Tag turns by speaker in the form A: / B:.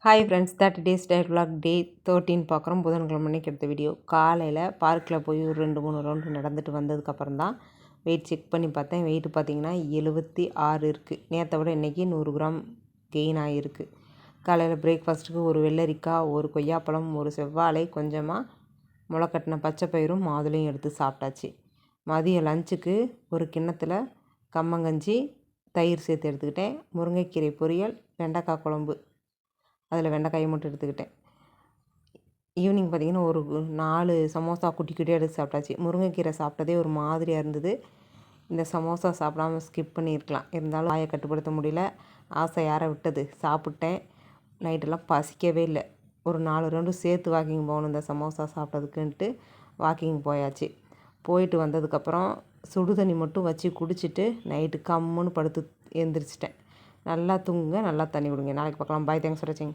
A: Hi friends, 30 days diet vlog டே 13 பார்க்குறோம். புதன்கிழமை அன்னைக்கு எடுத்த வீடியோ. காலையில் பார்க்கில் போய் ஒரு 2-3 ரவுண்டு நடந்துட்டு வந்ததுக்கப்புறம் தான் வெயிட் செக் பண்ணி பார்த்தேன். வெயிட் பார்த்திங்கன்னா 76 இருக்குது. நேற்றை விட இன்றைக்கி 100 கிராம் கெயின் ஆகிருக்கு. காலையில் பிரேக்ஃபாஸ்ட்டுக்கு ஒரு வெள்ளரிக்காய், ஒரு கொய்யாப்பழம், ஒரு செவ்வாழை, கொஞ்சமாக முளைக்கட்டின பச்சை பயிரும் மாதுளையும் எடுத்து சாப்பிட்டாச்சு. மதியம் லஞ்சுக்கு ஒரு கிண்ணத்தில் கம்மங்கஞ்சி, தயிர் சேர்த்து எடுத்துக்கிட்டேன். முருங்கைக்கீரை பொரியல், வெண்டைக்காய் குழம்பு, அதில் வெண்டைக்காயை மட்டும் எடுத்துக்கிட்டேன். ஈவினிங் பார்த்திங்கன்னா ஒரு 4 சமோசா குட்டி குட்டியாக எடுத்து சாப்பிட்டாச்சு. முருங்கைக்கீரை சாப்பிட்டதே ஒரு மாதிரியாக இருந்தது. இந்த சமோசா சாப்பிடாம ஸ்கிப் பண்ணியிருக்கலாம். இருந்தாலும் வாயை கட்டுப்படுத்த முடியல. ஆசை யாரை விட்டது, சாப்பிட்டேன். நைட்டெல்லாம் பசிக்கவே இல்லை. ஒரு 4 ரவுண்டு சேர்த்து வாக்கிங் போகணும் இந்த சமோசா சாப்பிட்டதுக்குன்ட்டு வாக்கிங் போயாச்சு. போயிட்டு வந்ததுக்கப்புறம் சுடு தண்ணி மட்டும் வச்சு குடிச்சிட்டு நைட்டு கம்முன்னு படுத்து எழுந்திரிச்சிட்டேன். நல்லா தூங்குங்க, நல்லா தண்ணி விடுங்க. நாளைக்கு பார்க்கலாம். பாய், தேங்க்ஸ் ஃபார் வாட்சிங்.